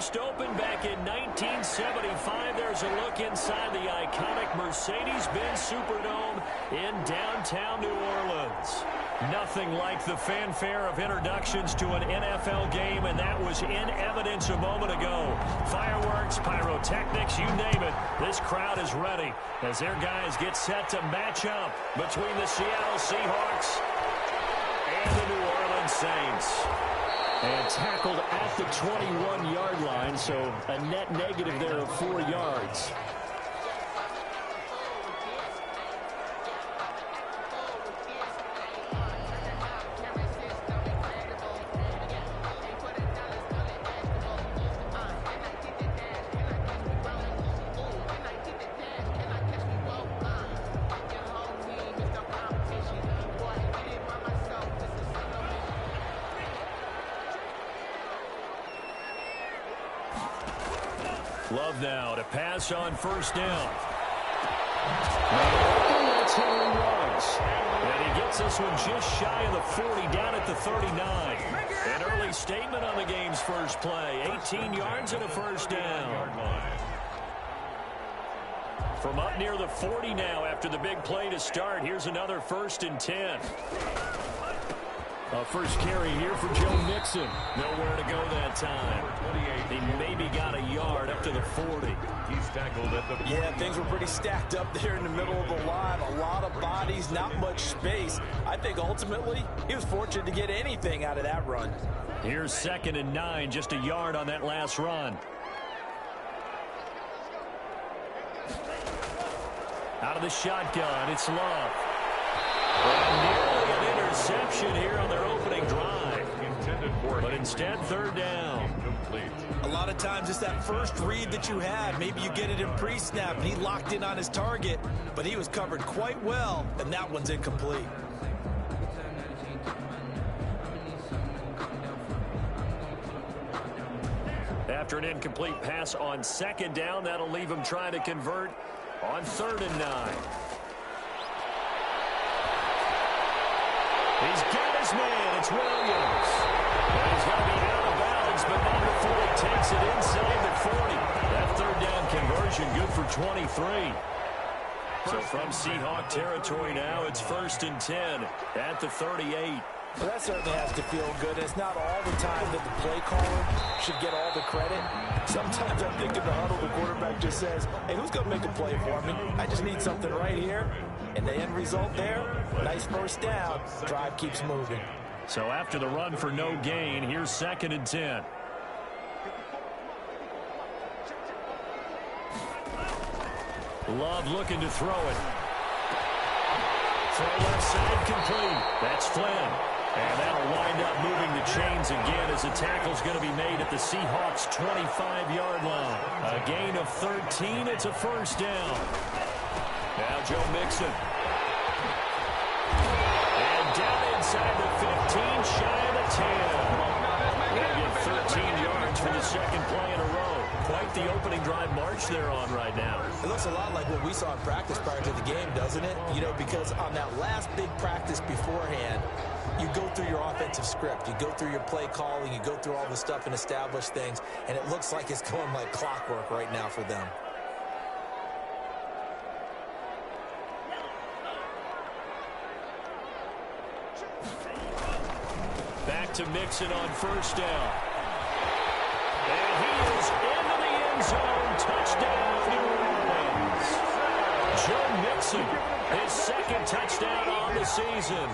first opened back in 1975. There's a look inside the iconic Mercedes-Benz Superdome in downtown New Orleans. Nothing like the fanfare of introductions to an NFL game, and that was in evidence a moment ago. Fireworks, pyrotechnics, you name it. This crowd is ready as their guys get set to match up between the Seattle Seahawks and the New Orleans Saints. And tackled at the 21-yard line, so a net negative there of 4 yards. Love now to pass on first down. That's how he runs. And he gets this one just shy of the 40, down at the 39. An early statement on the game's first play. 18 yards and a first down. From up near the 40 now after the big play to start. Here's another 1st and 10. First carry here for Joe Mixon. Nowhere to go that time. He maybe got a yard up to the 40. He's tackled at the 40. Yeah, things were pretty stacked up there in the middle of the line. A lot of bodies, not much space. I think ultimately he was fortunate to get anything out of that run. Here's 2nd and 9, just a yard on that last run. Out of the shotgun, it's Love. And nearly an interception here on their opening drive. But instead, 3rd down. A lot of times it's that first read that you have. Maybe you get it in pre-snap, and he locked in on his target, but he was covered quite well, and that one's incomplete. After an incomplete pass on 2nd down, that'll leave him trying to convert on 3rd and 9. He's got his man. It's Williams. And he's going to be out of bounds, but not before he takes it inside the 40. That 3rd down conversion good for 23. So from Seahawk territory now, it's 1st and 10 at the 38. Well, that certainly has to feel good. It's not all the time that the play caller should get all the credit. Sometimes I think in the huddle, the quarterback just says, hey, who's going to make a play for me? I just need something right here. And the end result there, nice first down. Drive keeps moving. So after the run for no gain, here's 2nd and 10. Love looking to throw it. Throw left side complete. That's Flynn. And that'll wind up moving the chains again as the tackle's going to be made at the Seahawks' 25-yard line. A gain of 13. It's a first down. Now Joe Mixon. And down inside the 15, shy of the 10. They'll get 13 yards for the 2nd play in a row. Quite the opening drive march they're on right now. It looks a lot like what we saw in practice prior to the game, doesn't it? You know, because on that last big practice beforehand, you go through your offensive script. You go through your play calling. You go through all the stuff and establish things. And it looks like it's going like clockwork right now for them. Back to Mixon on first down. And he is into the end zone. Touchdown, New Orleans. Joe Mixon, his 2nd touchdown on the season.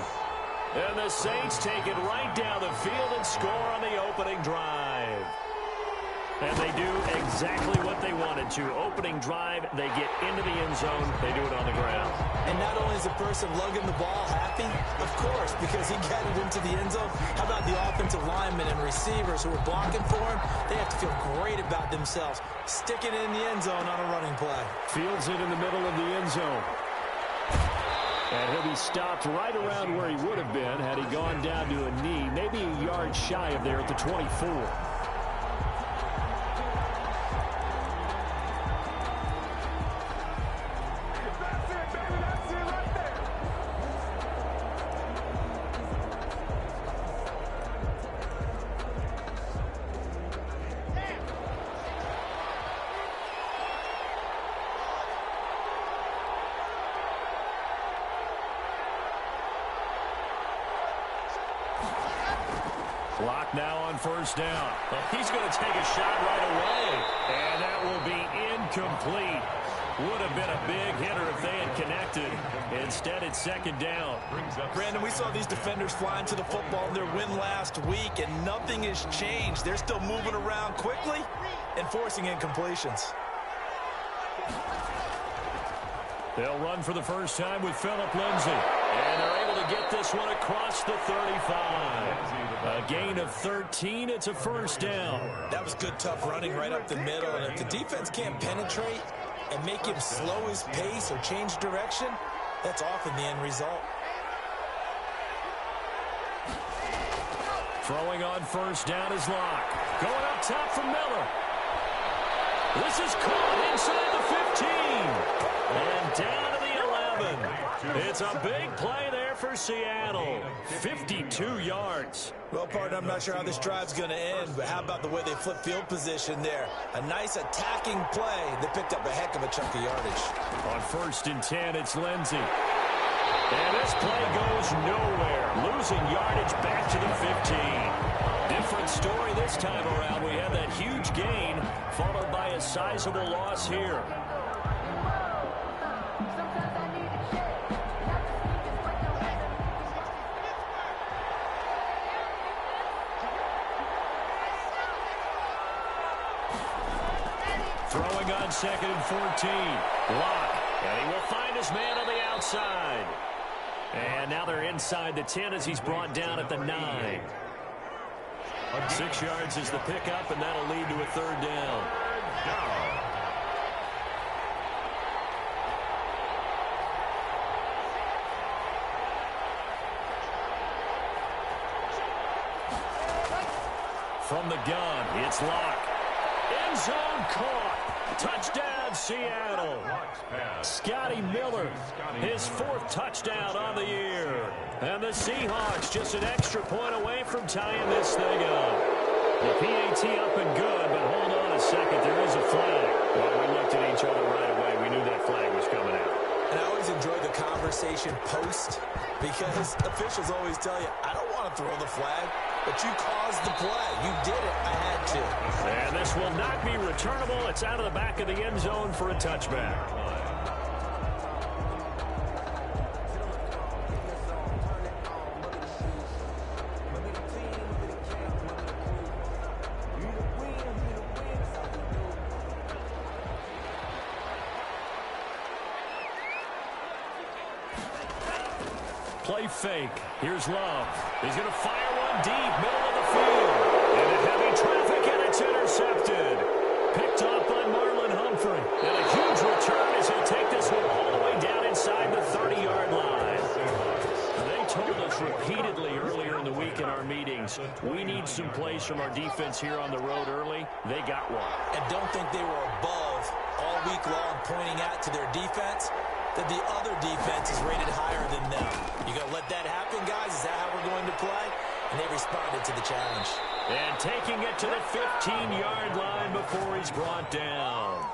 And the Saints take it right down the field and score on the opening drive. And they do exactly what they wanted to. Opening drive, they get into the end zone. They do it on the ground. And not only is the person lugging the ball happy, of course, because he got it into the end zone. How about the offensive linemen and receivers who are blocking for him? They have to feel great about themselves, sticking it in the end zone on a running play. Fields it in the middle of the end zone. And he'll be stopped right around where he would have been had he gone down to a knee, maybe a yard shy of there at the 24. Clock now on first down. Well, he's going to take a shot right away. And that will be incomplete. Would have been a big hitter if they had connected. Instead, it's second down. Brandon, we saw these defenders flying to the football in their win last week, and nothing has changed. They're still moving around quickly and forcing incompletions. They'll run for the first time with Phillip Lindsay. And they're able to get this one across the 35. A gain of 13. It's a first down. That was good, tough running right up the middle. And if the defense can't penetrate and make him slow his pace or change direction, that's often the end result. Throwing on first down is Locke. Going up top for Miller. This is caught inside the 15. And down to the 11. It's a big play there for Seattle. 52 yards. Well, partner, I'm not sure how this drive's going to end, but how about the way they flip field position there? A nice attacking play that picked up a heck of a chunk of yardage. On 1st and 10, it's Lindsay. And this play goes nowhere. Losing yardage back to the 15. Different story this time around. We have that huge gain followed by a sizable loss here. Throwing on 2nd and 14. Locke. And he will find his man on the outside. And now they're inside the 10 as he's brought down at the 9. 6 yards is the pickup, and that'll lead to a third down. From the gun, it's Locke. End zone caught. Touchdown, Seattle. Scotty Miller, his 4th touchdown on the year. And the Seahawks just an extra point away from tying this thing up. The PAT up and good, but hold on a second. There is a flag. Well, we looked at each other right away. We knew that flag was coming out. And I always enjoy the conversation post because officials always tell you, I don't want to throw the flag, but you caused the play. You did it. I had to. And this will not be returnable. It's out of the back of the end zone for a touchback. Play fake. Here's Love. He's going to fire one deep, middle of the field. Into heavy traffic, and it's intercepted. Picked off by Marlon Humphrey. And a huge return as he'll take this one all the way down inside the 30-yard line. They told us repeatedly earlier in the week in our meetings, we need some plays from our defense here on the road early. They got one. And don't think they were above all week long pointing out to their defense that the other defense is rated higher than them. You gonna let that happen, guys? Is that how we're going to play? And they responded to the challenge. And taking it to the 15-yard line before he's brought down.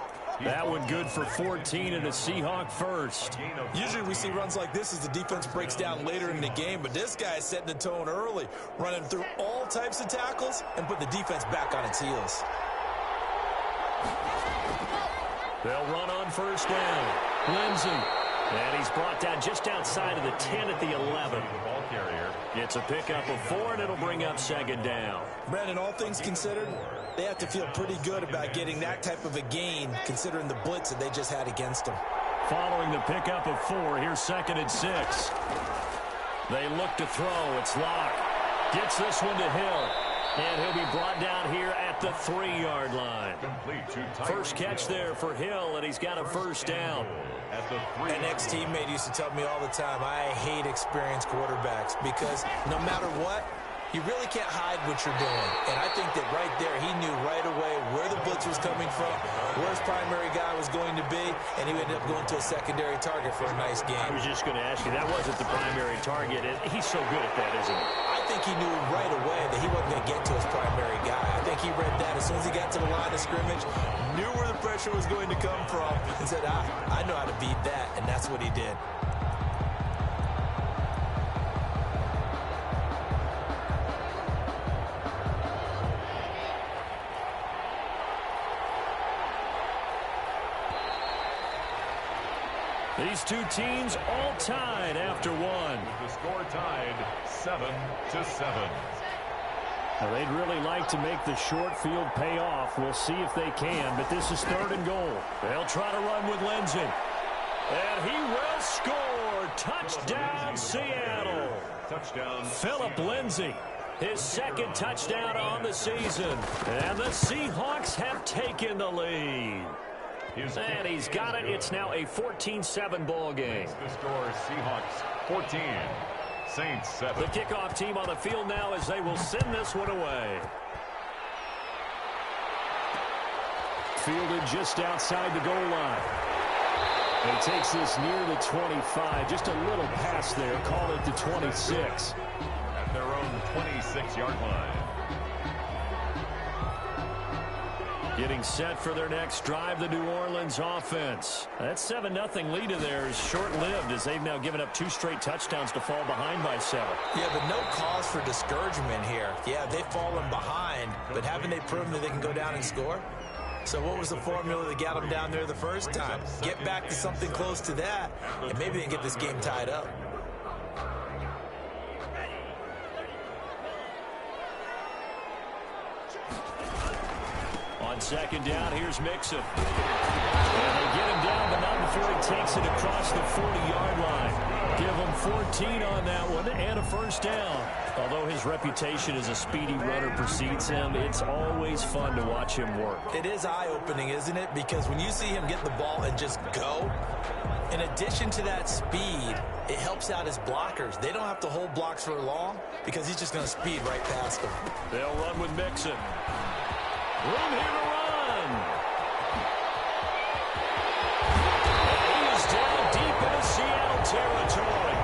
That one good for 14 and a Seahawk first. Usually we see runs like this as the defense breaks down later in the game, but this guy is setting the tone early, running through all types of tackles and put the defense back on its heels. They'll run on first down. Lindsay. And he's brought down just outside of the 10 at the 11. It's a pickup of 4, and it'll bring up second down. Brandon, all things considered, they have to feel pretty good about getting that type of a gain, considering the blitz that they just had against them. Following the pickup of 4, here's 2nd and 6. They look to throw. It's Locke. Gets this one to Hill. And he'll be brought down here at the 3-yard line. First catch there for Hill, and he's got a first down. An ex-teammate used to tell me all the time, I hate experienced quarterbacks because no matter what, you really can't hide what you're doing. And I think that right there, he knew right away where the blitz was coming from, where his primary guy was going to be, and he ended up going to a secondary target for a nice game. I was just going to ask you, that wasn't the primary target. He's so good at that, isn't he? I think he knew right away that he wasn't going to get to his primary guy. I think he read that as soon as he got to the line of scrimmage, knew where the pressure was going to come from, and said, I know how to beat that, and that's what he did. These two teams all tied after one. The score tied 7-7. Now, they'd really like to make the short field pay off. We'll see if they can, but this is 3rd and goal. They'll try to run with Lindsey. And he will score. Touchdown, Seattle. Touchdown, Philip Lindsey. His 2nd touchdown on the season. And the Seahawks have taken the lead. And he's got it. It's now a 14-7 ball game. The score is Seahawks 14, Saints 7. The kickoff team on the field now as they will send this one away. Fielded just outside the goal line. He takes this near the 25. Just a little pass there. Call it the 26. At their own 26-yard line. Getting set for their next drive, the New Orleans offense. That 7-0 lead of theirs is short-lived as they've now given up 2 straight touchdowns to fall behind by 7. Yeah, but no cause for discouragement here. Yeah, they've fallen behind, but haven't they proven that they can go down and score? So what was the formula that got them down there the first time? Get back to something close to that, and maybe they can get this game tied up. On 2nd down, here's Mixon. And they get him down, but not before he takes it across the 40-yard line. Give him 14 on that one and a 1st down. Although his reputation as a speedy runner precedes him, it's always fun to watch him work. It is eye-opening, isn't it? Because when you see him get the ball and just go, in addition to that speed, it helps out his blockers. They don't have to hold blocks for long because he's just going to speed right past them. They'll run with Mixon. Room here to run. He is down deep into Seattle territory.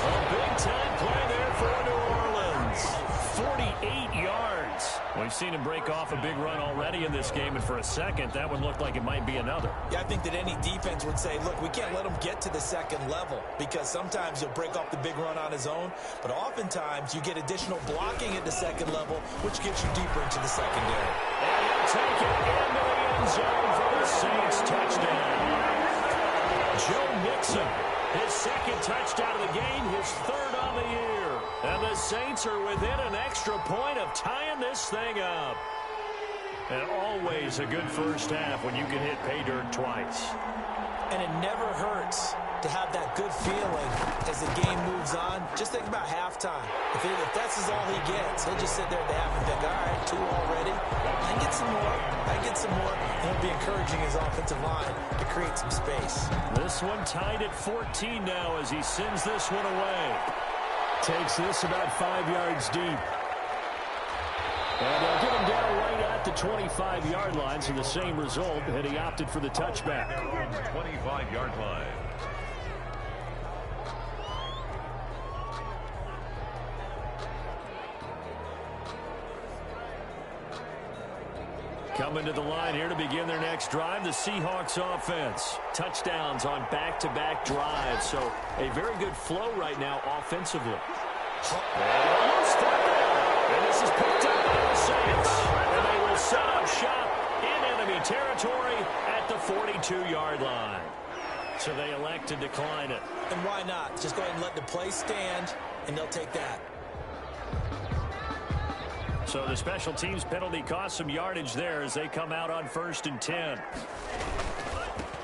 A big-time play there for New Orleans. 48 yards. We've seen him break off a big run already in this game, and for a second, that one looked like it might be another. Yeah, I think that any defense would say, look, we can't let him get to the 2nd level because sometimes he'll break off the big run on his own, but oftentimes you get additional blocking at the 2nd level, which gets you deeper into the secondary. And he'll take it into the end zone for the Saints touchdown. Joe Mixon, his 2nd touchdown of the game, his 3rd on the year. And the Saints are within an extra point of tying this thing up. And always a good first half when you can hit pay dirt twice. And it never hurts to have that good feeling as the game moves on. Just think about halftime. If that's all he gets, he'll just sit there at the half and think, all right, 2 already. I can get some more. I can get some more. And he'll be encouraging his offensive line to create some space. This one tied at 14 now as he sends this one away. Takes this about 5 yards deep. And they'll get him down right at the 25-yard line, so the same result, and he opted for the touchback. 25-yard line. Coming to the line here to begin their next drive, the Seahawks offense. Touchdowns on back-to-back drives, so a very good flow right now offensively. And this is picked up by the Saints. And they will set up shop in enemy territory at the 42-yard line. So they elect to decline it. And why not? Just go ahead and let the play stand, and they'll take that. So the special teams penalty cost some yardage there as they come out on 1st and 10.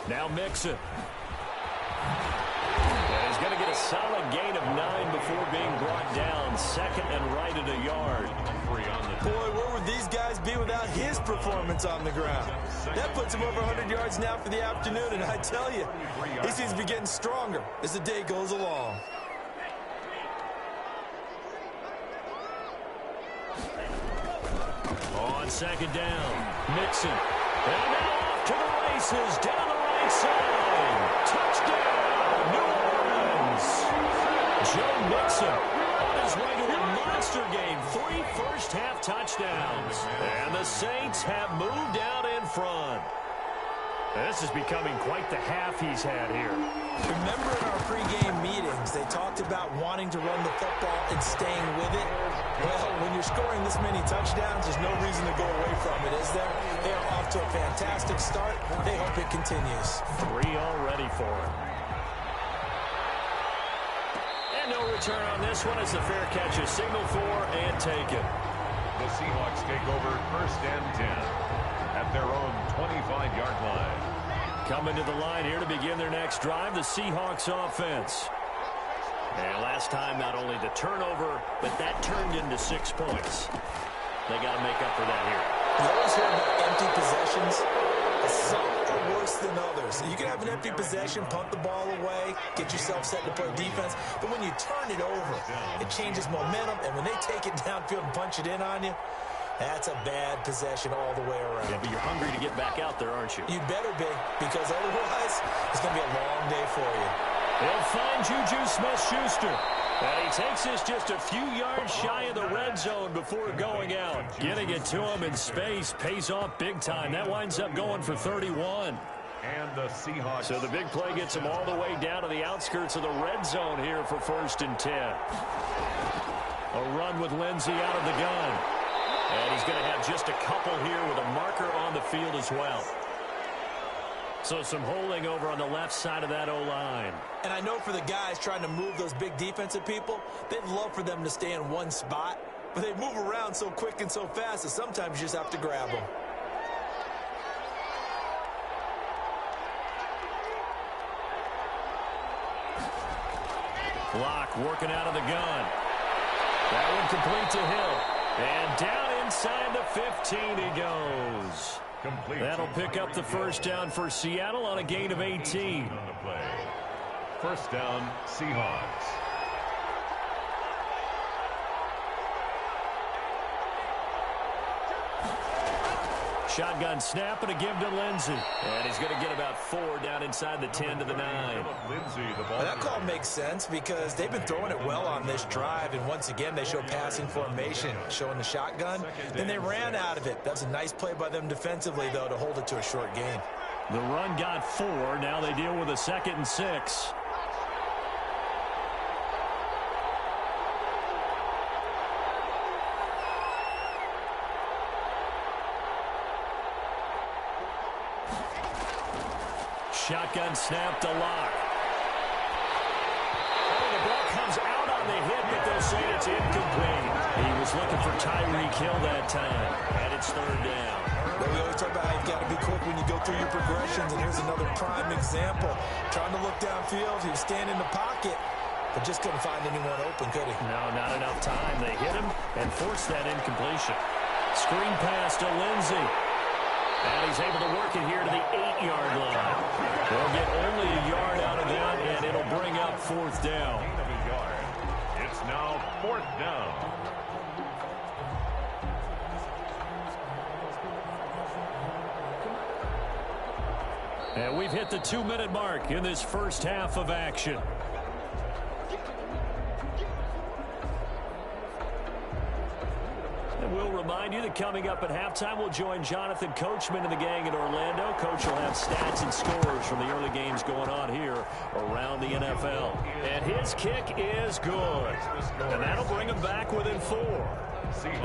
Now Mixon. And he's going to get a solid gain of 9 before being brought down. 2nd and right at a yard. Boy, where would these guys be without his performance on the ground? That puts him over 100 yards now for the afternoon, and I tell you, he seems to be getting stronger as the day goes along. On 2nd down, Mixon. And now off to the races, down the right side. Touchdown, New Orleans. Joe Mixon on his way to a monster game. 3 first-half touchdowns. And the Saints have moved out in front. This is becoming quite the half he's had here. Remember in our pregame meetings, they talked about wanting to run the football and staying with it? Well, when you're scoring this many touchdowns, there's no reason to go away from it, is there? They are off to a fantastic start. They hope it continues. 3 already for him. And no return on this one as the fair catch is signaled for and taken. The Seahawks take over 1st and 10 at their own 25-yard line. Coming to the line here to begin their next drive, the Seahawks offense. And last time, not only the turnover, but that turned into 6 points. They got to make up for that here. You always hear about empty possessions. Some are worse than others. You can have an empty possession, punt the ball away, get yourself set to play defense. But when you turn it over, it changes momentum. And when they take it downfield and punch it in on you, that's a bad possession all the way around. Yeah, but you're hungry to get back out there, aren't you? You better be, because otherwise it's going to be a long day for you. They'll find Juju Smith-Schuster. And he takes this just a few yards shy of the red zone before going out. Getting it to him in space pays off big time. That winds up going for 31. And the Seahawks. So the big play gets him all the way down to the outskirts of the red zone here for 1st and 10. A run with Lindsey out of the gun. And he's going to have just a couple here with a marker on the field as well. So some holding over on the left side of that O-line. And I know for the guys trying to move those big defensive people, they'd love for them to stay in one spot. But they move around so quick and so fast that sometimes you just have to grab them. Block working out of the gun. That one complete to Hill. And down inside the 15 he goes. Complete. That'll pick up the 1st down for Seattle on a gain of 18. On the play. 1st down, Seahawks. Shotgun snap and a give to Lindsey. And he's going to get about 4 down inside the 10 to the 9. Lindsey, the ball. That call makes sense because they've been throwing it well on this drive. And once again, they show passing formation, showing the shotgun. Then they ran out of it. That was a nice play by them defensively, though, to hold it to a short gain. The run got 4. Now they deal with a 2nd and 6. Shotgun snap to Lock. Oh, the ball comes out on the hit, but they'll say it's incomplete. He was looking for Tyreek Hill that time, and it's 3rd down. Well, we always talk about how you've got to be quick when you go through your progressions, and here's another prime example. Trying to look downfield, he was standing in the pocket, but just couldn't find anyone open, could he? No, not enough time. They hit him and forced that incompletion. Screen pass to Lindsey. And he's able to work it here to the 8-yard line. They'll get only a yard out of that, and it'll bring up 4th down. It's now 4th down. And we've hit the 2-minute mark in this 1st half of action. And we'll remind you that coming up at halftime, we'll join Jonathan Coachman and the gang in Orlando. Coach will have stats and scores from the early games going on here around the NFL. And his kick is good. And that'll bring him back within 4.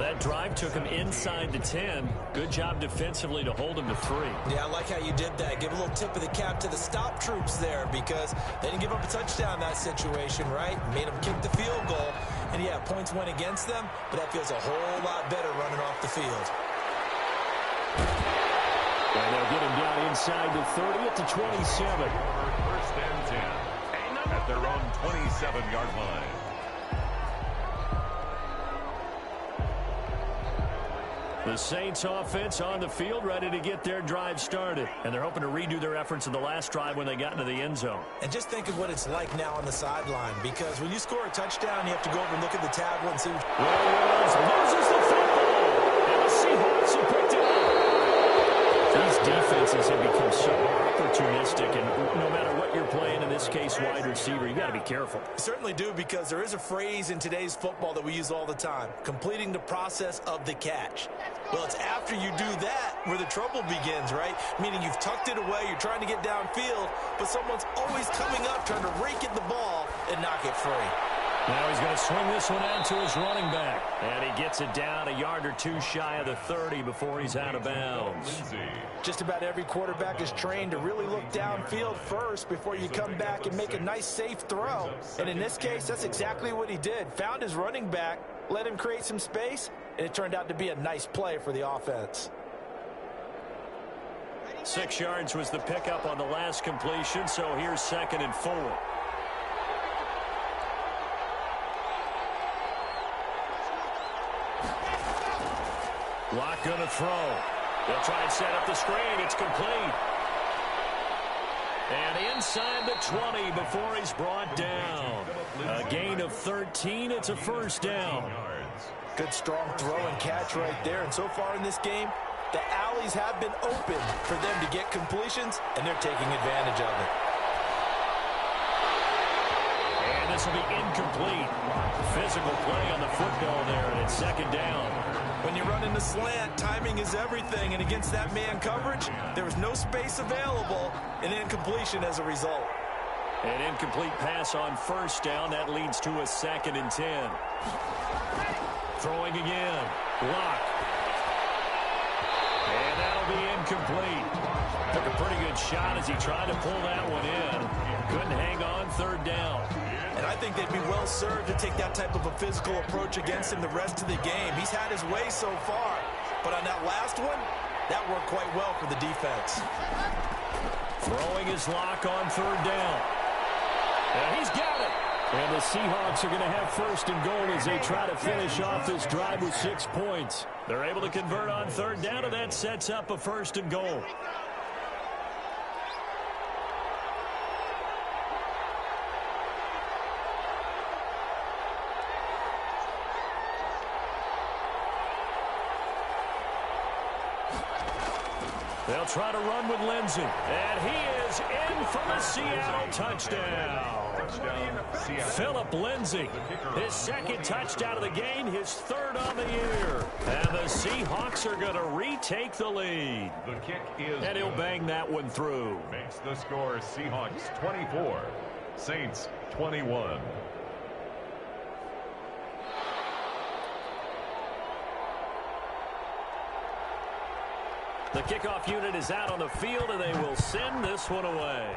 That drive took him inside the 10. Good job defensively to hold him to 3. Yeah, I like how you did that. Give a little tip of the cap to the stop troops there because they didn't give up a touchdown in that situation, right? Made them kick the field goal. And, yeah, points went against them, but that feels a whole lot better running off the field. And they'll get him down inside the 30 at the 27. 1st and 10 at their own 27-yard line. The Saints offense on the field, ready to get their drive started. And they're hoping to redo their efforts in the last drive when they got into the end zone. And just think of what it's like now on the sideline, because when you score a touchdown, you have to go over and look at the tablet and see. Williams loses the football, and the Seahawks have picked it up. These defenses have become so opportunistic, and no matter what you're playing, in this case, wide receiver, you got to be careful. You certainly do, because there is a phrase in today's football that we use all the time, completing the process of the catch. Well, it's after you do that where the trouble begins, right? Meaning you've tucked it away, you're trying to get downfield, but someone's always coming up trying to rake at the ball and knock it free. Now he's going to swing this one out to his running back. And he gets it down a yard or two shy of the 30 before he's out of bounds. Just about every quarterback is trained to really look downfield first before you come back and make a nice, safe throw. And in this case, that's exactly what he did. Found his running back, let him create some space, and it turned out to be a nice play for the offense. 6 yards was the pickup on the last completion, so here's 2nd and 4. Lock going to throw. They'll try and set up the screen. It's complete. And inside the 20 before he's brought down. A gain of 13. It's a first down. Good strong throw and catch right there. And so far in this game, the alleys have been open for them to get completions, and they're taking advantage of it. And this will be incomplete. Physical play on the football there, and it's 2nd down. When you run in the slant, timing is everything, and against that man coverage, there was no space available, and incompletion as a result. An incomplete pass on first down. That leads to a 2nd and 10. Throwing again. Lock. And that'll be incomplete. Took a pretty good shot as he tried to pull that one in. Couldn't hang on 3rd down. And I think they'd be well served to take that type of a physical approach against him the rest of the game. He's had his way so far, but on that last one, that worked quite well for the defense. Throwing his Lock on 3rd down. And he's got it. And the Seahawks are going to have 1st and goal as they try to finish off this drive with 6 points. They're able to convert on 3rd down, and that sets up a 1st and goal. They'll try to run with Lindsey. And he is in for the Seattle touchdown. Philip Lindsey, his 2nd touchdown of the game, his 3rd on the year. And the Seahawks are going to retake the lead. The kick is and he'll bang that one through. Makes the score Seahawks 24, Saints 21. The kickoff unit is out on the field, and they will send this one away.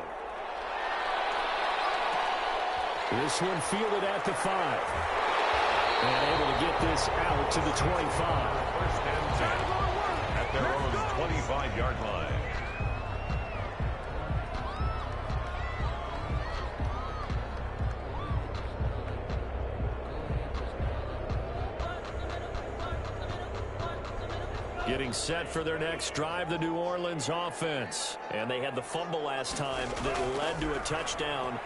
This one fielded at the 5. And able to get this out to the 25. 1st and 10 at their own 25-yard line. Getting set for their next drive, the New Orleans offense. And they had the fumble last time that led to a touchdown.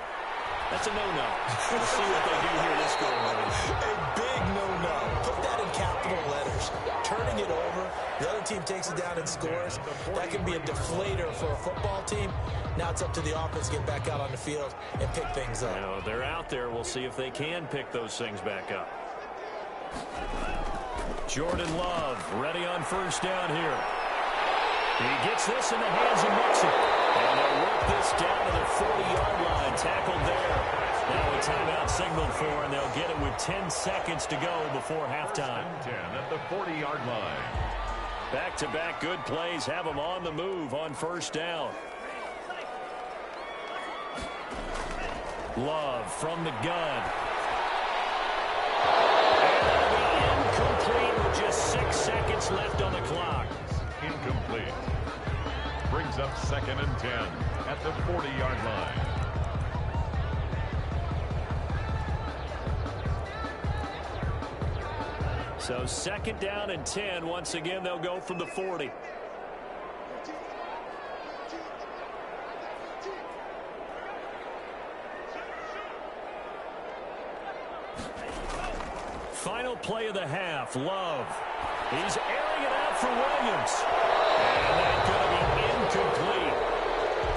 That's a no-no. We'll see what they do here this go around. A big no-no. Put that in capital letters. Turning it over, the other team takes it down and scores. That can be a deflator for a football team. Now it's up to the offense to get back out on the field and pick things up. You know, they're out there. We'll see if they can pick those things back up. Jordan Love ready on 1st down here. He gets this in the hands of Mixon. And they'll work this down to the 40-yard line. Tackled there. Now a timeout signaled for, and they'll get it with 10 seconds to go before halftime. 10 at the 40-yard line. Back-to-back good plays have them on the move on 1st down. Love from the gun. Incomplete with just 6 seconds left on the clock. Incomplete. Brings up 2nd and 10 at the 40-yard line. So 2nd down and 10. Once again, they'll go from the 40. Final play of the half. Love. He's airing it out for Williams. And that's going to be incomplete.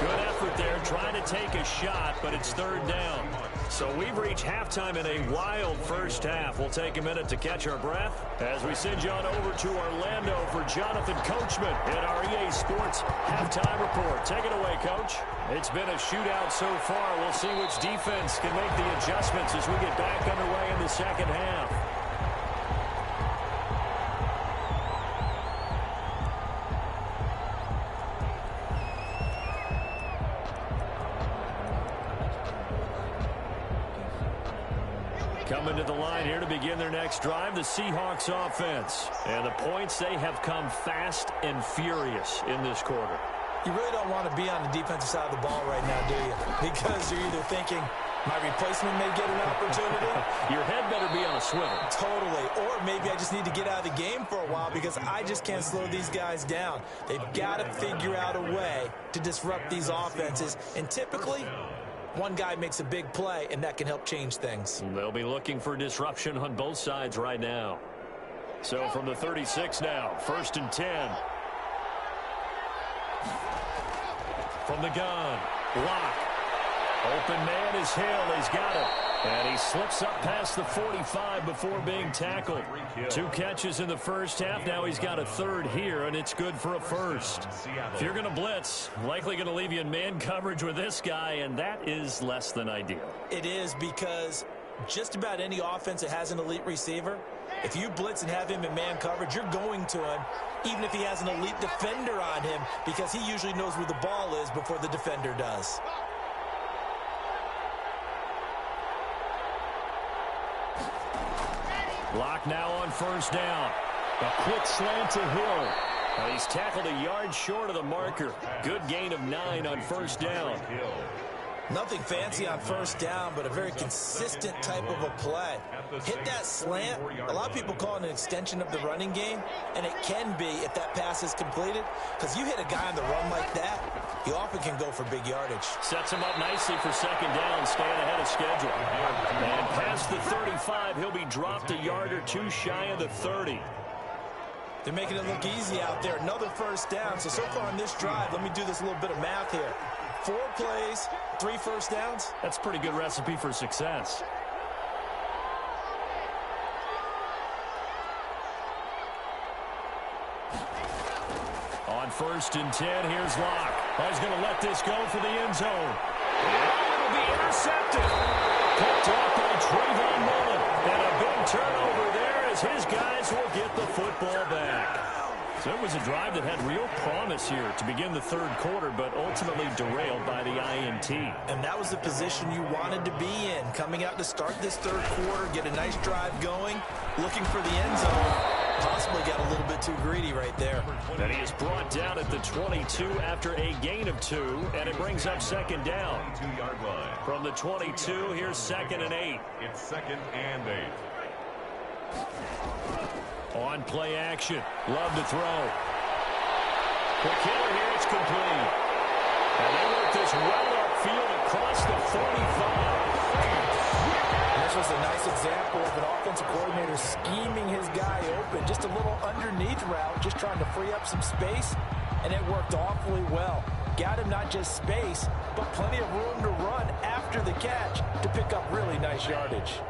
Good effort there trying to take a shot, but it's third down. So we've reached halftime in a wild first half. We'll take a minute to catch our breath as we send you on over to Orlando for Jonathan Coachman in our EA Sports Halftime Report. Take it away, Coach. It's been a shootout so far. We'll see which defense can make the adjustments as we get back underway in the second half. Coming to the line here to begin their next drive, the Seahawks offense. And the points, they have come fast and furious in this quarter. You really don't want to be on the defensive side of the ball right now, do you? Because you're either thinking, my replacement may get an opportunity. Your head better be on a swivel. Totally. Or maybe I just need to get out of the game for a while because I just can't slow these guys down. They've got to figure out a way to disrupt these offenses. And typically, one guy makes a big play, and that can help change things. They'll be looking for disruption on both sides right now. So from the 36 now, 1st and 10. From the gun, Locke. Open man is Hill. He's got it. And he slips up past the 45 before being tackled. 2 catches in the first half. Now he's got a third here, and it's good for a first. If you're going to blitz, likely going to leave you in man coverage with this guy, and that is less than ideal. It is because just about any offense that has an elite receiver, if you blitz and have him in man coverage, you're going to him, even if he has an elite defender on him, because he usually knows where the ball is before the defender does. Locke now on 1st down. A quick slant to Hill. He's tackled a yard short of the marker. Good gain of 9 on 1st down. Nothing fancy on 1st down, but a very consistent type of a play. Hit that slant. A lot of people call it an extension of the running game, and it can be if that pass is completed, because you hit a guy on the run like that, he often can go for big yardage. Sets him up nicely for 2nd down, staying ahead of schedule. And past the 35, he'll be dropped a yard or 2 shy of the 30. They're making it look easy out there. Another 1st down. So far in this drive, let me do this little bit of math here. 4 plays, 3 1st downs. That's a pretty good recipe for success. On 1st and 10, here's Locke. He's going to let this go for the end zone. It'll be intercepted. Picked off by Trayvon Mullen. And a big turnover there as his guys will get the football back. So it was a drive that had real promise here to begin the 3rd quarter, but ultimately derailed by the INT. And that was the position you wanted to be in. Coming out to start this 3rd quarter, get a nice drive going, looking for the end zone. Possibly got a little bit too greedy right there. And he is brought down at the 22 after a gain of 2, and it brings up 2nd down. 2-yard line. From the 22, here's 2nd and 8. It's 2nd and 8. On play action. Love to throw. Quick hitter here. It's complete. And they work this well upfield across the 45. This was a nice example of an offensive coordinator scheming his guy open. Just a little underneath route, just trying to free up some space, and it worked awfully well. Got him not just space, but plenty of room to run after the catch to pick up really nice yardage.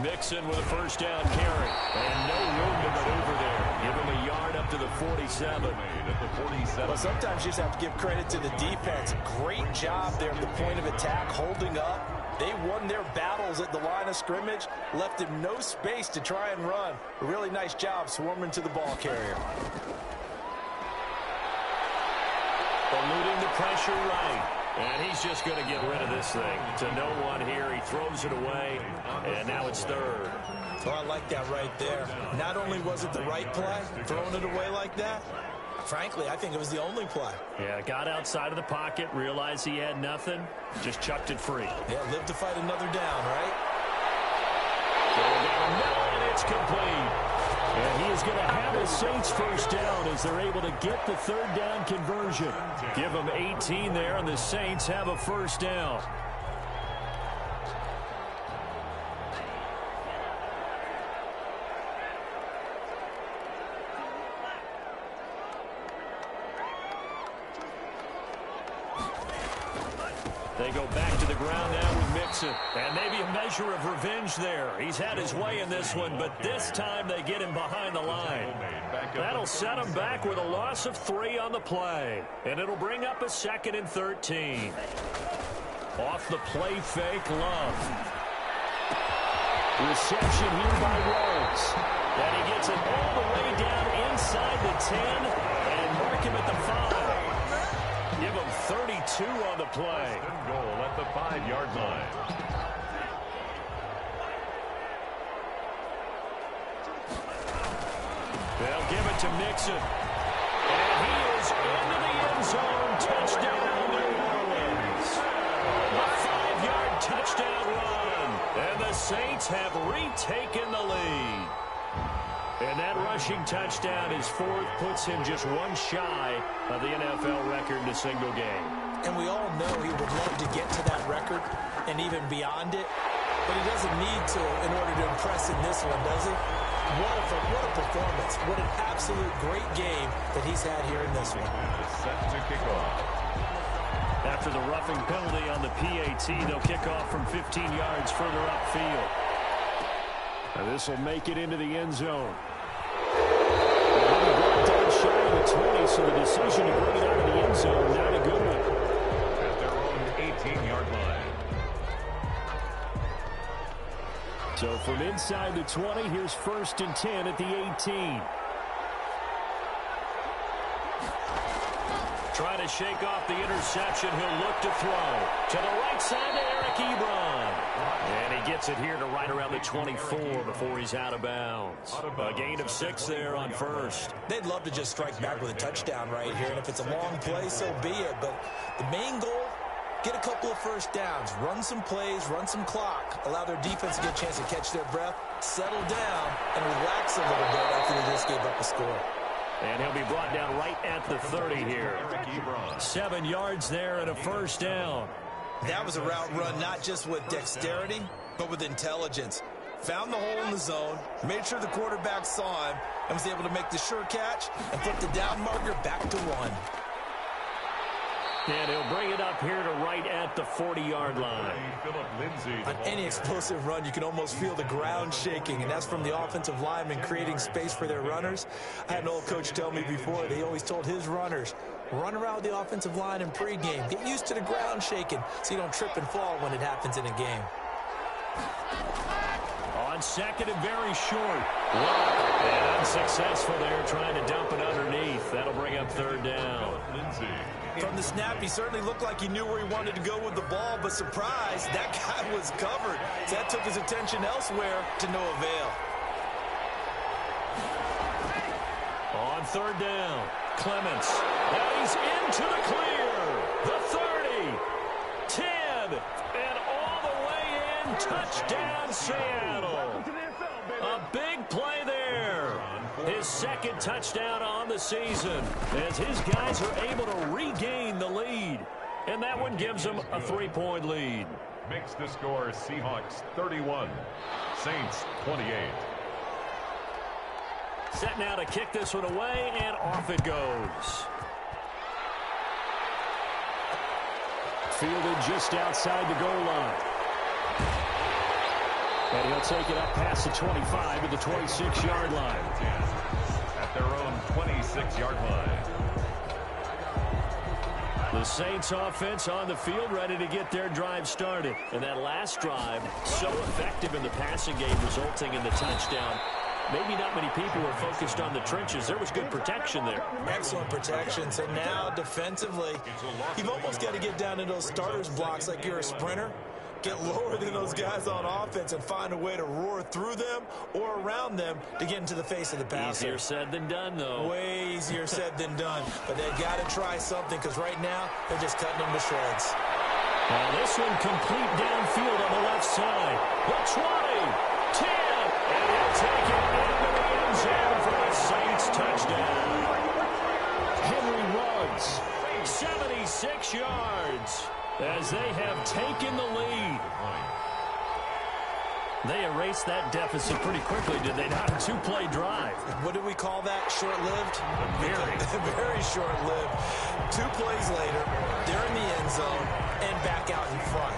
Mixon with a 1st down carry. And no room to maneuver there. Give him a yard up to the 47. Well, sometimes you just have to give credit to the defense. Great job there at the point of attack, holding up. They won their battles at the line of scrimmage, left him no space to try and run. A really nice job swarming to the ball carrier. Eluding the pressure right. And he's just going to get rid of this thing. To no one here. He throws it away. And now it's 3rd. Oh, I like that right there. Not only was it the right play, throwing it away like that, frankly, I think it was the only play. Yeah, got outside of the pocket, realized he had nothing, just chucked it free. Yeah, live to fight another down, right? And it's complete. And he is going to have the Saints 1st down as they're able to get the 3rd down conversion. Give them 18 there, and the Saints have a 1st down. They go back to the ground now with Mixon. And maybe a measure of revenge there. He's had his way in this one, but this time they get him behind the line. That'll set him back with a loss of 3 on the play. And it'll bring up a 2nd and 13. Off the play fake, Love. Reception here by Rhodes. And he gets it all the way down inside the 10 and mark him at the 5. Give him 32 on the play. Goal at the 5-yard line. They'll give it to Mixon. And he is into the end zone. Touchdown, New Orleans. A 5-yard touchdown run. And the Saints have retaken the lead. And that rushing touchdown, his 4th, puts him just 1 shy of the NFL record in a single game. And we all know he would love to get to that record and even beyond it, but he doesn't need to in order to impress in this one, does he? What a performance. What an absolute great game that he's had here in this one. Set to kick off. After the roughing penalty on the PAT, they'll kick off from 15 yards further upfield. Now this will make it into the end zone. Down shy of the 20, so the decision to bring it out of the end zone, not a good one. At their own 18-yard line. So from inside the 20, here's 1st and 10 at the 18. Trying to shake off the interception. He'll look to throw. To the right side to Eric Ebron. And he gets it here to right around the 24 before he's out of bounds. A gain of 6 there on 1st. They'd love to just strike back with a touchdown right here, and if it's a long play, so be it. But the main goal, get a couple of 1st downs, run some plays, run some clock, allow their defense to get a chance to catch their breath, settle down, and relax a little bit after they just gave up a score. And he'll be brought down right at the 30 here. 7 yards there and a 1st down. That was a route run not just with dexterity, but with intelligence. Found the hole in the zone, made sure the quarterback saw him, and was able to make the sure catch and flip the down marker back to 1. And he'll bring it up here to right at the 40-yard line. On any explosive run, you can almost feel the ground shaking, and that's from the offensive linemen creating space for their runners. I had an old coach tell me before, they always told his runners, run around the offensive line in pregame. Get used to the ground shaking so you don't trip and fall when it happens in a game. On 2nd and very short. And unsuccessful there, trying to dump it underneath. That'll bring up 3rd down. From the snap, he certainly looked like he knew where he wanted to go with the ball, but surprise, that guy was covered. So that took his attention elsewhere to no avail. On 3rd down, Clements. Now he's into the clear. The 30, 10, and all the way in. Touchdown, Seattle. A big play there. His 2nd touchdown on the season as his guys are able to regain the lead. And that one gives them a 3-point lead. Makes the score Seahawks 31, Saints 28. Set now to kick this one away, and off it goes. Fielded just outside the goal line. And he'll take it up past the 25 to the 26-yard line. At their own 26-yard line. The Saints offense on the field, ready to get their drive started. And that last drive, so effective in the passing game, resulting in the touchdown. Maybe not many people were focused on the trenches. There was good protection there. Excellent protection. So now defensively, you've almost got to get down in those starters blocks like you're a sprinter. Get lower than those guys on offense and find a way to roar through them or around them to get into the face of the passer. Easier said than done, though. Way easier said than done. But they've got to try something because right now they're just cutting them to shreds. Now this one complete downfield on the left side. The 20, 10, and he'll take it into the end zone for the Saints touchdown. Henry Ruggs, 76 yards. As they have taken the lead. They erased that deficit pretty quickly, did they not? A 2-play drive. What do we call that? Short-lived? Very. Very short-lived. 2 plays later, they're in the end zone. and back out in front.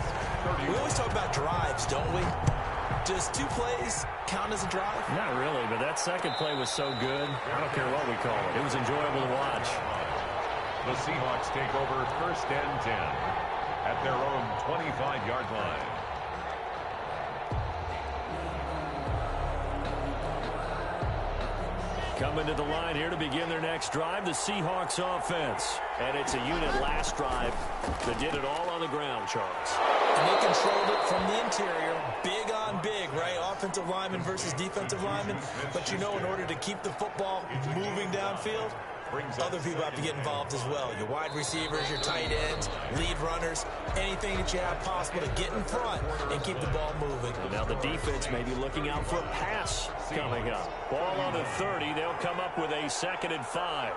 We always talk about drives, don't we? Does 2 plays count as a drive? Not really, but that second play was so good. I don't care what we call it. It was enjoyable to watch. The Seahawks take over 1st and 10 at their own 25-yard line. Coming to the line here to begin their next drive, the Seahawks offense. And it's a unit last drive that did it all on the ground, Charles. And they controlled it from the interior, big on big, right? Offensive lineman versus defensive lineman. But you know, in order to keep the football moving downfield, other people have to get involved as well. Your wide receivers, your tight ends, lead runners, anything that you have possible to get in front and keep the ball moving. And now the defense may be looking out for a pass coming up. Ball on the 30. They'll come up with a 2nd and 5.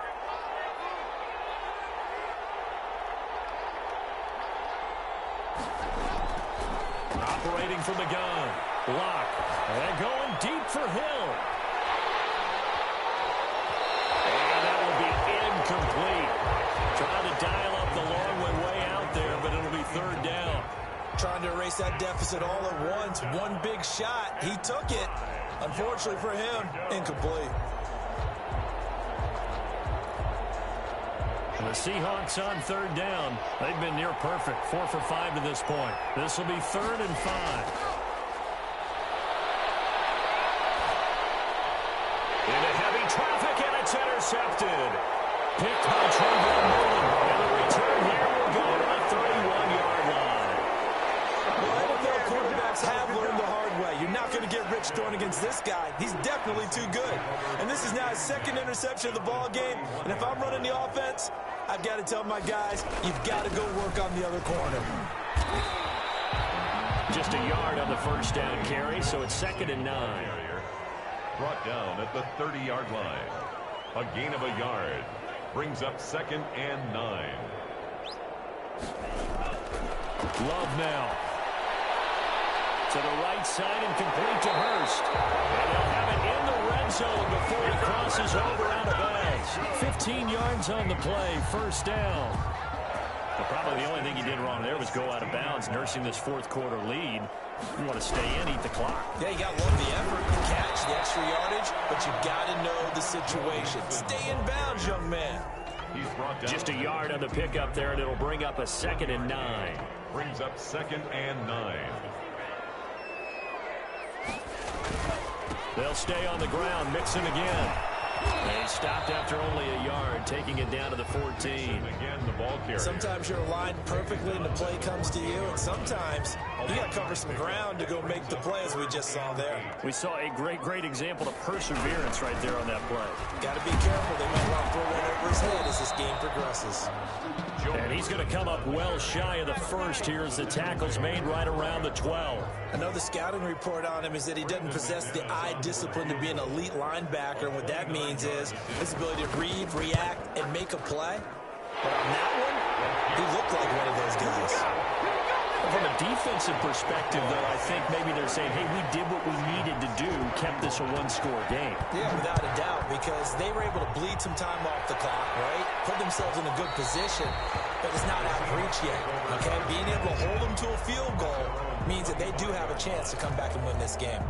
Operating from the gun. Block. And going deep for Hill. Complete. Trying to dial up the long way out there, but it'll be 3rd down. Trying to erase that deficit all at once. One big shot. He took it. Unfortunately for him, incomplete. The Seahawks on 3rd down. They've been near perfect. 4 for 5 to this point. This will be 3rd and 5. Into heavy traffic, and it's intercepted. Picked by Trevor Mullen. And the return here will go to the 31-yard line. Well, NFL quarterbacks have learned the hard way. You're not going to get rich throwing against this guy. He's definitely too good. And this is now his 2nd interception of the ball game. And if I'm running the offense, I've got to tell my guys, you've got to go work on the other corner. Just a yard on the 1st down carry, so it's 2nd and 9. Brought down at the 30-yard line. A gain of a yard. Brings up 2nd and 9. Love now. To the right side and complete to Hurst. And they'll have it in the red zone before he crosses over out of bounds. 15 yards on the play, 1st down. But probably the only thing he did wrong there was go out of bounds, nursing this 4th quarter lead. You want to stay in, eat the clock. Yeah, you got to love the effort, the catch, the extra yardage, but you got to know the situation. Stay in bounds, young man. He's brought down. Just a yard on the pickup there, and it'll bring up a 2nd and 9. Brings up 2nd and 9. They'll stay on the ground, mixing again. They stopped after only a yard, taking it down to the 14. Again, the ball carrier. Sometimes you're aligned perfectly and the play comes to you, and sometimes you got to cover some ground to go make the play, as we just saw there. We saw a great example of perseverance right there on that play. Got to be careful. They might want to throw one over his head as this game progresses. And he's going to come up well shy of the 1st here as the tackle's made right around the 12. I know the scouting report on him is that he doesn't possess the eye discipline to be an elite linebacker, and what that means is his ability to read, react, and make a play. But on that one, he looked like one of those guys. From a defensive perspective, though, I think maybe they're saying, hey, we did what we needed to do, kept this a 1-score game. Yeah, without a doubt, because they were able to bleed some time off the clock, right? Put themselves in a good position, but it's not out of reach yet, okay? Being able to hold them to a field goal means that they do have a chance to come back and win this game.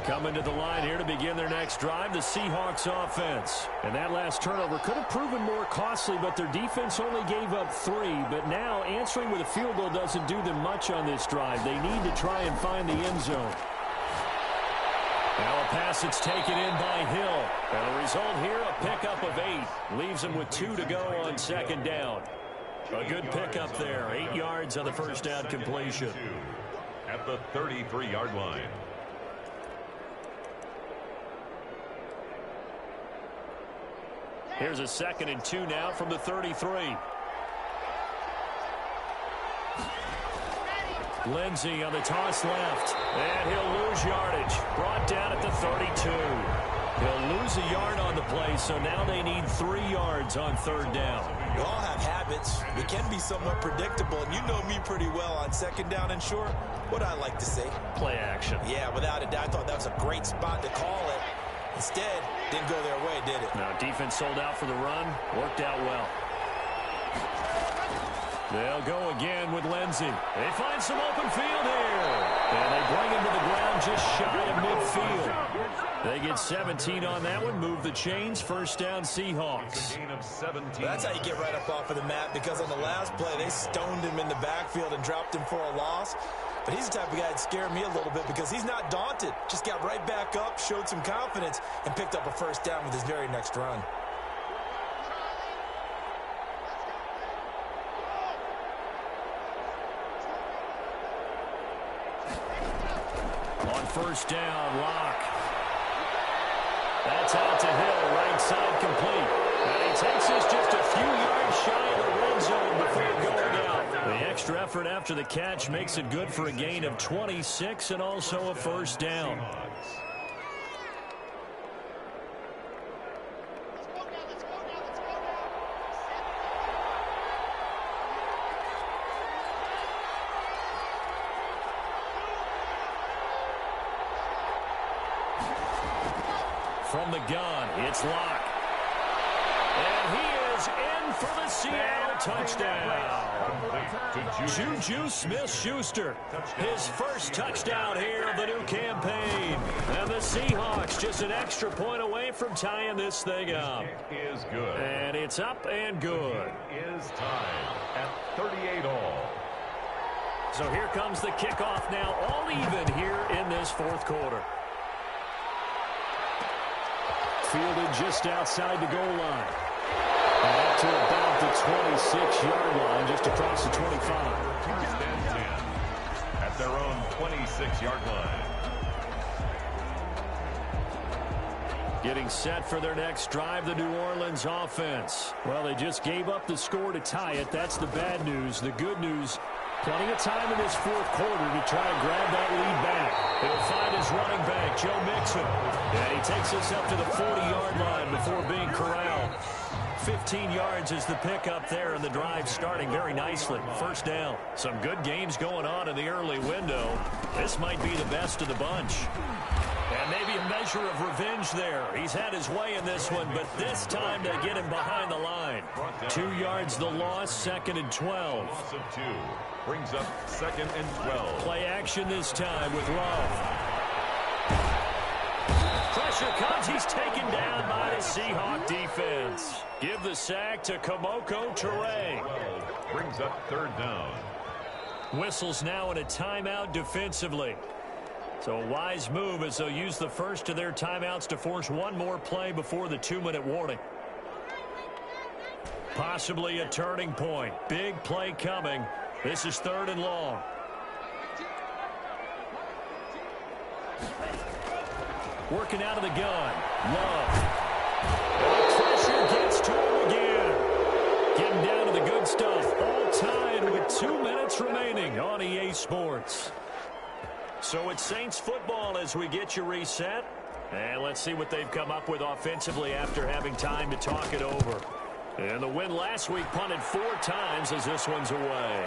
Coming to the line here to begin their next drive, the Seahawks offense. And that last turnover could have proven more costly, but their defense only gave up 3. But now answering with a field goal doesn't do them much on this drive. They need to try and find the end zone. Now a pass that's taken in by Hill. And the result here, a pickup of 8. Leaves them with 2 to go on 2nd down. A good pickup there. 8 yards on the 1st down completion. At the 33-yard line. Here's a 2nd and 2 now from the 33. Lindsey on the toss left. And he'll lose yardage. Brought down at the 32. He'll lose a yard on the play, so now they need 3 yards on 3rd down. We all have habits. We can be somewhat predictable, and you know me pretty well on 2nd down and short. What I like to say? Play action. Yeah, without a doubt. I thought that was a great spot to call it. Instead, didn't go their way, did it? Now, defense sold out for the run. Worked out well. They'll go again with Lindsey. They find some open field here. And they bring him to the ground just shy of midfield. They get 17 on that one. Move the chains. First down, Seahawks. That's how you get right up off of the mat, because on the last play, they stoned him in the backfield and dropped him for a loss. But he's the type of guy that scared me a little bit because he's not daunted. Just got right back up, showed some confidence, and picked up a first down with his very next run. On first down, Locke. That's out to Hill, right side complete. And he takes us just a few yards shy of the red zone before going out. The extra effort after the catch makes it good for a gain of 26 and also a first down. From the gun, it's Locke. And he is in for the Seattle touchdown. Juju Smith-Schuster, his first touchdown here of the new campaign. And the Seahawks just an extra point away from tying this thing up. It is good. And it's up and good. It is tied at 38 all. So here comes the kickoff now, all even here in this fourth quarter. Fielded just outside the goal line. And up to about the 26-yard line, just across the 25. First and 10 at their own 26-yard line. Getting set for their next drive, the New Orleans offense. Well, they just gave up the score to tie it. That's the bad news. The good news, plenty of time in this fourth quarter to try and grab that lead back. He'll find his running back, Joe Mixon. And he takes us up to the 40-yard line before being corralled. 15 yards is the pickup there, and the drive starting very nicely. First down. Some good games going on in the early window. This might be the best of the bunch. And maybe a measure of revenge there. He's had his way in this one, but this time they get him behind the line. 2 yards the loss, second and 12. Loss of 2 brings up second and 12. Play action this time with Love. Pressure comes. He's taken down by the Seahawk defense. Give the sack to Kamoko Toure. Brings up third down. Whistles now in a timeout defensively. So a wise move as they'll use the first of their timeouts to force one more play before the 2-minute warning. Possibly a turning point. Big play coming. This is third and long. Working out of the gun. Love. Pressure gets to him again. Getting down to the good stuff. All tied with 2 minutes remaining on EA Sports. So it's Saints football as we get you reset. And let's see what they've come up with offensively after having time to talk it over. And the win last week punted 4 times as this one's away.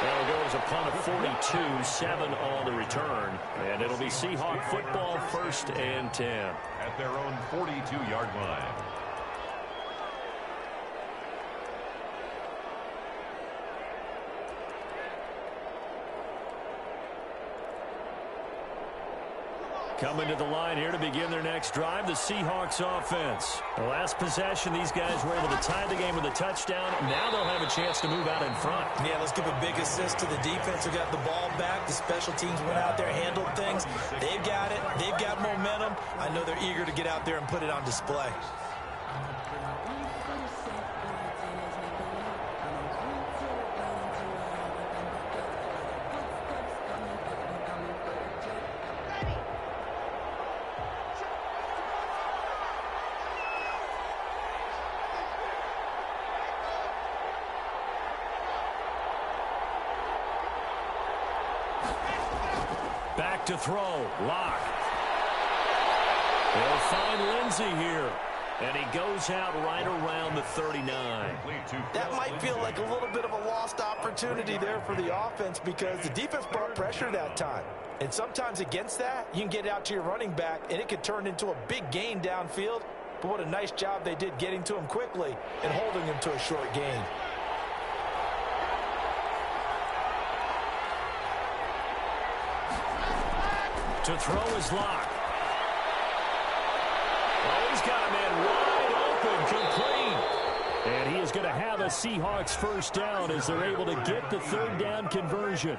That'll go as a punt of 42, 7 on the return. And it'll be Seahawk football, first and 10. At their own 42-yard line. Coming to the line here to begin their next drive, the Seahawks offense. The last possession, these guys were able to tie the game with a touchdown. Now they'll have a chance to move out in front. Yeah, let's give a big assist to the defense who got the ball back. The special teams went out there, handled things. They've got it. They've got momentum. I know they're eager to get out there and put it on display. Back to throw. Locke. They'll find Lindsey here. And he goes out right around the 39. That might feel like a little bit of a lost opportunity there for the offense because the defense brought pressure that time. And sometimes against that, you can get out to your running back, and it could turn into a big gain downfield. But what a nice job they did getting to him quickly and holding him to a short gain. To throw his lock. Oh, he's got a man wide open, complete. And he is going to have a Seahawks first down as they're able to get the third down conversion.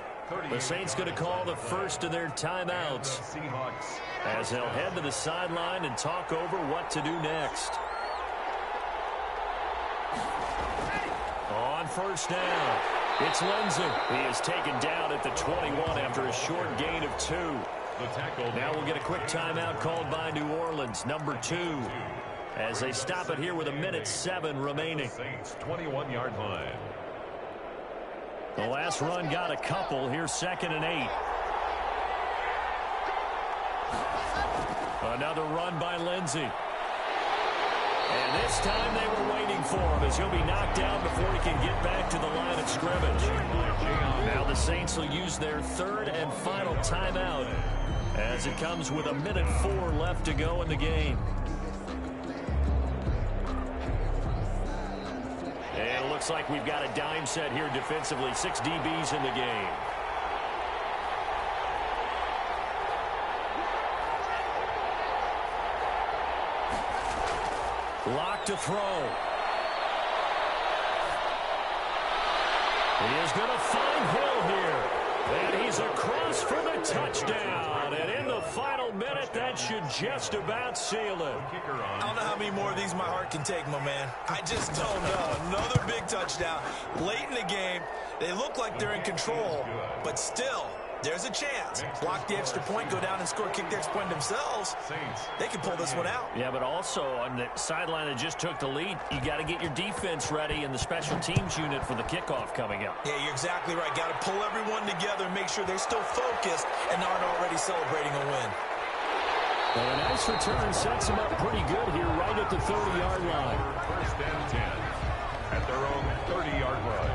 The Saints going to call the first of their timeouts as they'll head to the sideline and talk over what to do next. On first down, it's Lindsey. He is taken down at the 21 after a short gain of 2. Now we'll get a quick timeout called by New Orleans, number 2, as they stop it here with 1:07 remaining. Saints 21-yard line. The last run got a couple. Here's 2nd and 8. Another run by Lindsey. And this time they were waiting for him as he'll be knocked down before he can get back to the line of scrimmage. Now the Saints will use their third and final timeout as it comes with 1:04 left to go in the game. And it looks like we've got a dime set here defensively. 6 DBs in the game. Lock to throw. He is going to find Hill here. And he's across for the touchdown. And in the final minute, that should just about seal it. I don't know how many more of these my heart can take, my man. I just don't know. Another big touchdown. Late in the game, they look like they're in control, but still, there's a chance. Block the extra point, go down and score, kick the extra point themselves. They can pull this one out. Yeah, but also on the sideline that just took the lead, you got to get your defense ready and the special teams unit for the kickoff coming up. Yeah, you're exactly right. Got to pull everyone together and make sure they're still focused and aren't already celebrating a win. Well, a nice return sets them up pretty good here right at the 30-yard line. First and 10 at their own 30-yard line.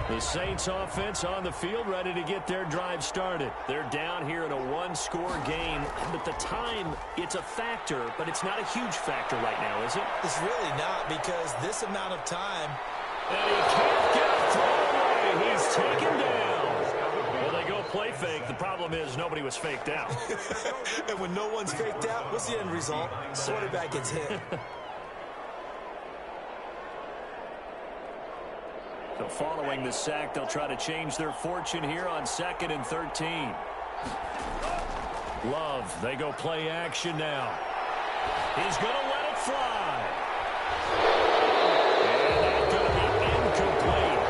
The Saints offense on the field ready to get their drive started. They're down here in a one-score game, but the time, it's a factor, but it's not a huge factor right now, is it? It's really not because this amount of time. And he can't get a throw away. He's taken down. Well, they go play fake. The problem is nobody was faked out. And when no one's faked out, what's the end result? Quarterback gets hit. So following the sack, they'll try to change their fortune here on 2nd and 13. Love, they go play action now. He's going to let it fly. And that's going to be incomplete.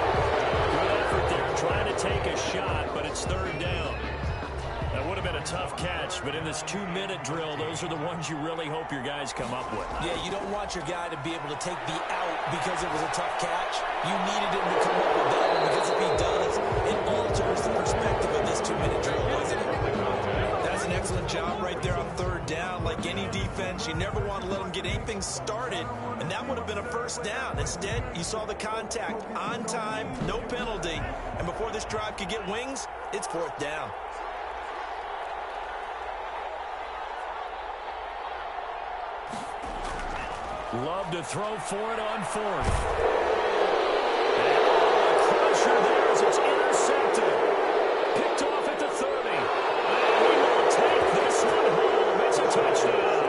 Good effort there trying to take a shot, but it's 3rd down. That would have been a tough catch, but in this 2-minute drill, those are the ones you really hope your guys come up with. Yeah, you don't want your guy to be able to take the out because it was a tough catch. You needed him to come up with that one because if he does, it alters the perspective of this 2-minute drill, doesn't it? That's an excellent job right there on 3rd down. Like any defense, you never want to let them get anything started, and that would have been a first down. Instead, you saw the contact on time, no penalty, and before this drive could get wings, it's 4th down. Love to throw for it on 4th. And a crusher there as it's intercepted. Picked off at the 30. And he will take this one home. It's a touchdown.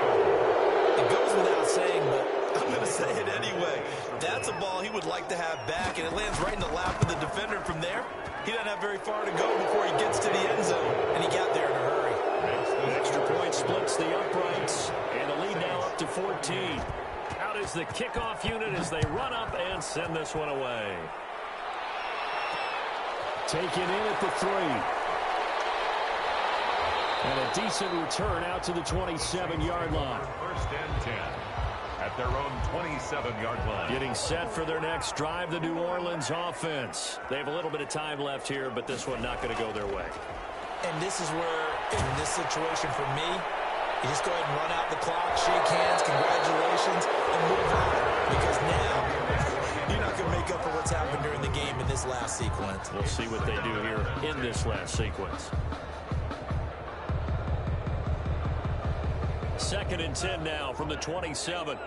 It goes without saying, but I'm going to say it anyway. That's a ball he would like to have back, and it lands right in the lap of the defender. From there, he doesn't have very far to go before he gets to the end zone, and he got there in a hurry. An extra point splits the uprights, and the lead now up to 14. Out is the kickoff unit as they run up and send this one away. Taken in at the 3. And a decent return out to the 27-yard line. First and 10 at their own 27-yard line. Getting set for their next drive, the New Orleans offense. They have a little bit of time left here, but this one not going to go their way. And this is where, in this situation for me, You just go ahead and run out the clock, shake hands, congratulations, and move on. Because now, you're not going to make up for what's happened during the game in this last sequence. We'll see what they do here in this last sequence. 2nd and 10 now from the 27.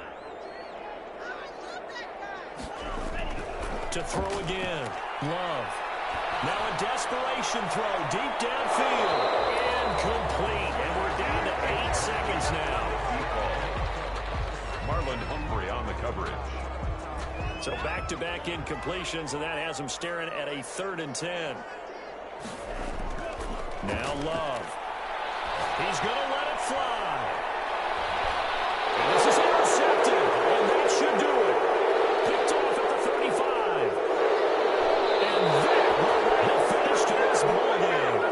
To throw again. Love. Now a desperation throw deep downfield. Incomplete. And we're down to 8 seconds now. Marlon Humphrey on the coverage. So back-to-back incompletions, and that has him staring at a 3rd and 10. Now Love. He's going to let it fly. And this is intercepted, and that should do it. Picked off at the 35. And that will finish this ball game.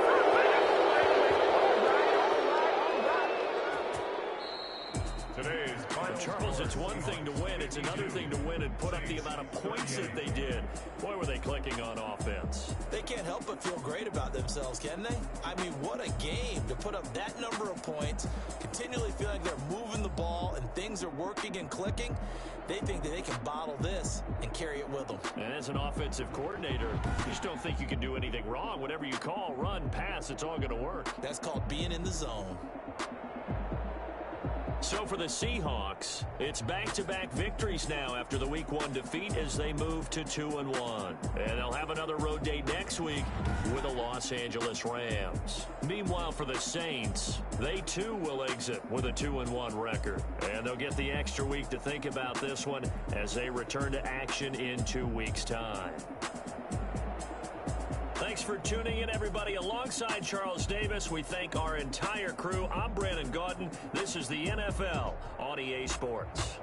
Today's final Charles, it's one thing to win. It's another thing to win and put up the amount of points that they did. Boy, were they clicking on offense. They can't help but feel great about themselves, can they? I mean, what a game to put up that number of points, continually feel like they're moving the ball and things are working and clicking. They think that they can bottle this and carry it with them. And as an offensive coordinator, you just don't think you can do anything wrong. Whatever you call, run, pass, it's all going to work. That's called being in the zone. So for the Seahawks, it's back-to-back victories now after the Week 1 defeat as they move to 2-1. And they'll have another road date next week with the Los Angeles Rams. Meanwhile, for the Saints, they too will exit with a 2-1 record. And they'll get the extra week to think about this one as they return to action in 2 weeks' time. Thanks for tuning in, everybody. Alongside Charles Davis, we thank our entire crew. I'm Brandon Gaudin. This is the NFL on EA Sports.